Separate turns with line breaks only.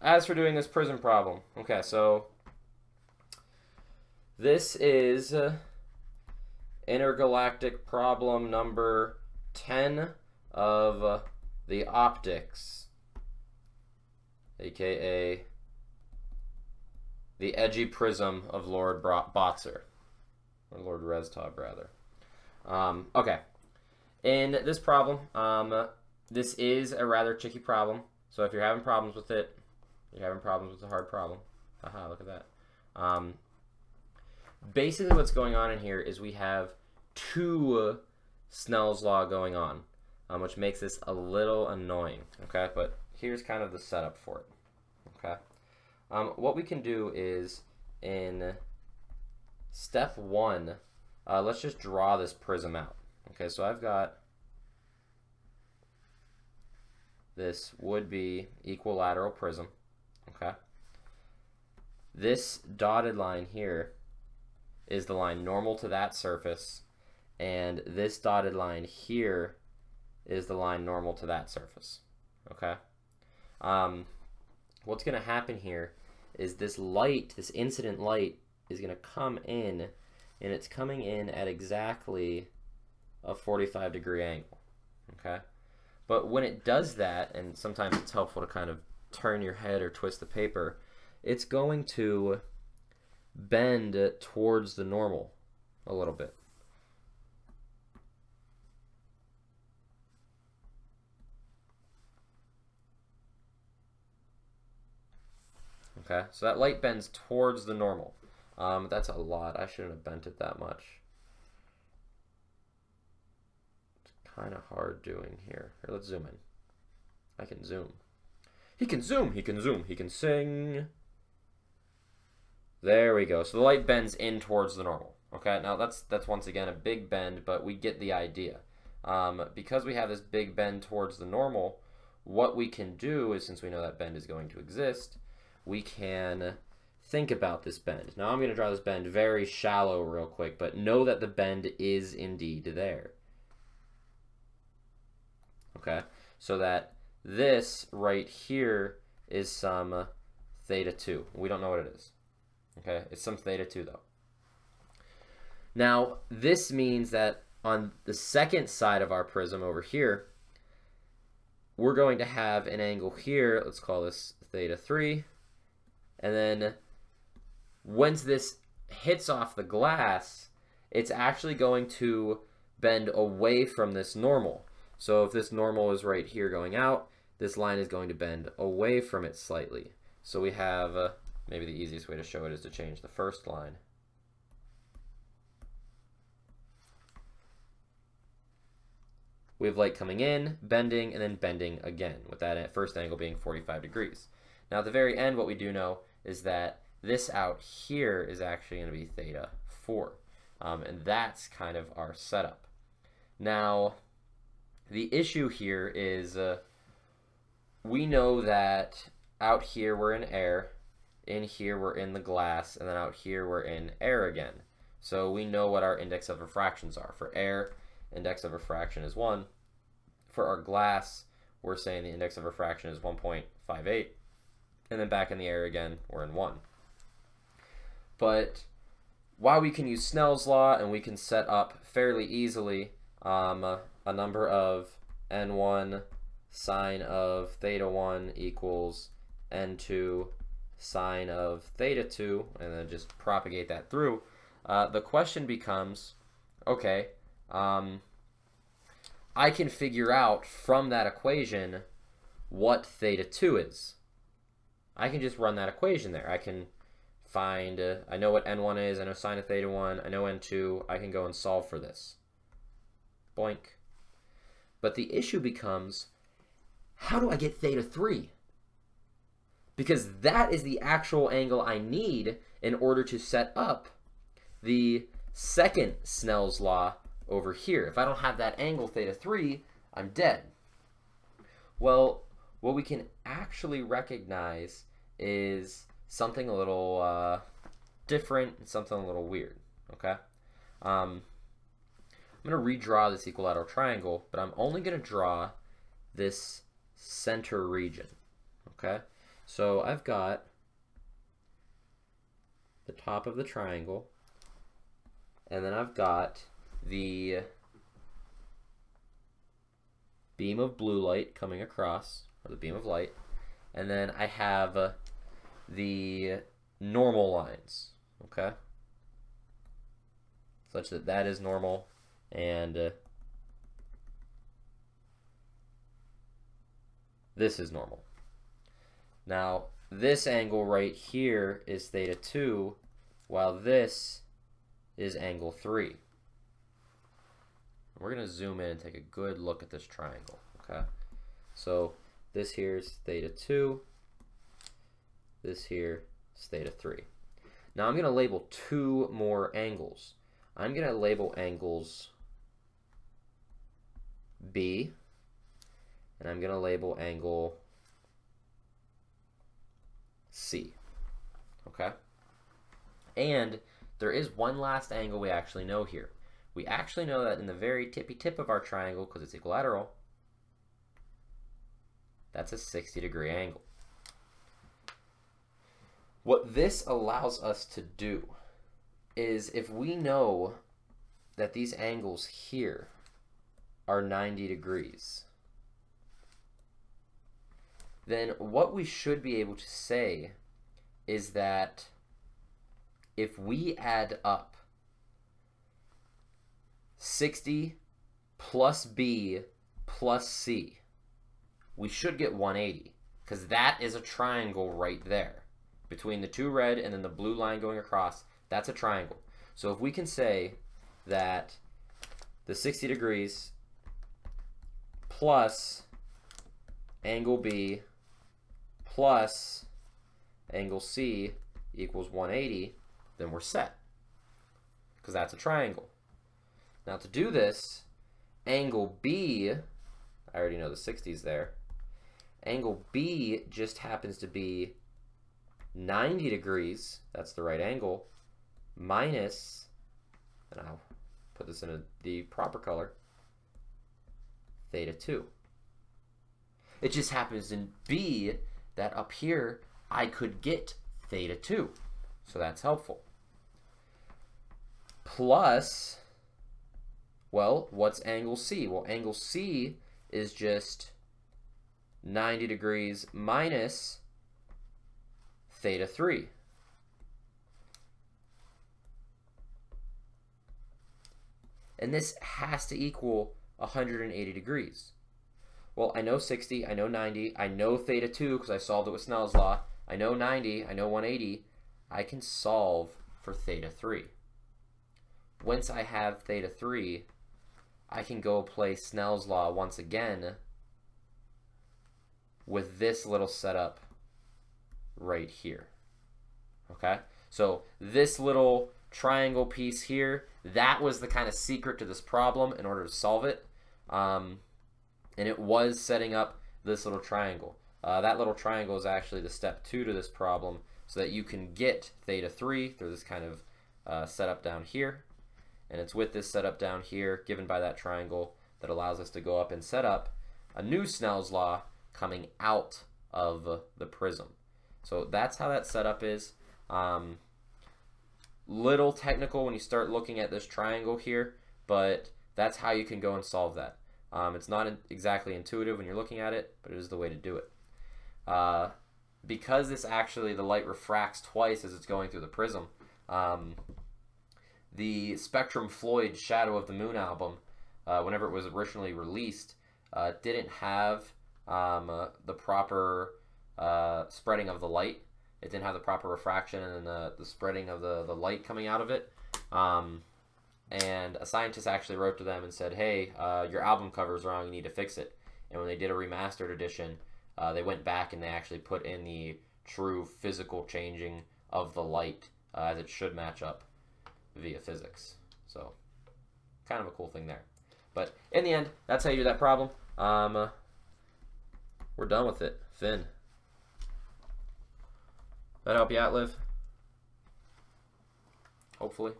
As for doing this prism problem, okay, so this is intergalactic problem number 10 of the optics, aka the edgy prism of Lord Botzer, or Lord Reztob, rather. Okay, in this problem, this is a rather tricky problem, so if you're having problems with it, you're having problems with a hard problem. Haha, look at that. Basically what's going on in here is we have two Snell's law going on, which makes this a little annoying, okay? But here's kind of the setup for it, okay? What we can do is, in step 1, let's just draw this prism out. Okay, so I've got this would-be equilateral prism, okay? This dotted line here is the line normal to that surface, and this dotted line here is the line normal to that surface, okay? What's going to happen here is this light, this incident light, is going to come in, and it's coming in at exactly a 45-degree angle, okay? But when it does that, and sometimes it's helpful to kind of turn your head or twist the paper, it's going to bend towards the normal a little bit. Okay, so that light bends towards the normal. That's a lot. I shouldn't have bent it that much. It's kind of hard doing here. Here, let's zoom in. I can zoom. He can zoom, he can zoom, he can sing. There we go. So the light bends in towards the normal. Okay, now that's once again a big bend, but we get the idea. Because we have this big bend towards the normal, what we can do is, since we know that bend is going to exist, we can think about this bend. Now I'm going to draw this bend very shallow real quick, but know that the bend is indeed there. Okay, so that this right here is some theta 2. We don't know what it is. Okay, it's some theta 2 though. Now this means that on the second side of our prism over here, we're going to have an angle here. Let's call this theta 3. And then once this hits off the glass, it's actually going to bend away from this normal. So if this normal is right here going out, this line is going to bend away from it slightly. So we have, maybe the easiest way to show it is to change the first line. We have light coming in, bending, and then bending again, with that first angle being 45 degrees. Now at the very end, what we do know is that this out here is actually going to be theta 4. And that's kind of our setup. Now, the issue here is we know that out here we're in air, in here we're in the glass, and then out here we're in air again. So we know what our index of refractions are. For air, index of refraction is 1. For our glass, we're saying the index of refraction is 1.58. And then back in the air again, we're in 1. But while we can use Snell's law and we can set up fairly easily a number of n1 sine of theta 1 equals n2 sine of theta 2, and then just propagate that through, the question becomes, okay, I can figure out from that equation what theta 2 is. I can just run that equation there. I can find, I know what n1 is, I know sine of theta 1, I know n2, I can go and solve for this. Boink. But the issue becomes, how do I get theta 3? Because that is the actual angle I need in order to set up the second Snell's law over here. If I don't have that angle theta 3, I'm dead. Well, what we can actually recognize is something a little different, something a little weird, okay? I'm going to redraw this equilateral triangle, but I'm only going to draw this center region, okay? So I've got the top of the triangle, and then I've got the beam of blue light coming across, or the beam of light, and then I have the normal lines, okay? Such that that is normal, and this is normal. Now, this angle right here is theta 2, while this is angle 3. We're going to zoom in and take a good look at this triangle, okay? So this here is theta 2, this here is theta 3. Now I'm going to label two more angles. I'm going to label angles B, and I'm going to label angle C, okay? And there is one last angle we actually know here. We actually know that in the very tippy tip of our triangle, because it's equilateral, that's a 60-degree angle. What this allows us to do is, if we know that these angles here are 90 degrees, then what we should be able to say is that if we add up 60 plus B plus C, we should get 180, because that is a triangle right there. Between the two red and then the blue line going across, that's a triangle. So if we can say that the 60 degrees plus angle B plus angle C equals 180, then we're set, because that's a triangle. Now to do this, angle B, I already know the 60's there, angle B just happens to be 90 degrees, that's the right angle, minus, and I'll put this in the proper color, theta 2. It just happens to be that up here I could get theta 2, so that's helpful. Plus, well, what's angle C? Well, angle C is just 90 degrees minus theta 3. And this has to equal 180 degrees. Well, I know 60, I know 90, I know theta 2 because I solved it with Snell's law. I know 90, I know 180. I can solve for theta 3. Once I have theta 3, I can go apply Snell's law once again with this little setup right here. Okay? So this little triangle piece here, that was the kind of secret to this problem in order to solve it. And it was setting up this little triangle. That little triangle is actually the step 2 to this problem, so that you can get theta 3 through this kind of setup down here. And it's with this setup down here, given by that triangle, that allows us to go up and set up a new Snell's law coming out of the prism. So that's how that setup is. Little technical when you start looking at this triangle here, but that's how you can go and solve that. It's not exactly intuitive when you're looking at it, but it is the way to do it. Because this actually, the light refracts twice as it's going through the prism, the Spectrum Floyd Shadow of the Moon album, whenever it was originally released, didn't have the proper spreading of the light. It didn't have the proper refraction and the spreading of the light coming out of it. And a scientist actually wrote to them and said, hey, your album cover is wrong, you need to fix it. And when they did a remastered edition, they went back and they actually put in the true physical changing of the light as it should match up via physics. So kind of a cool thing there. But in the end, that's how you do that problem. We're done with it. Finn. That help you out, Liv? Hopefully.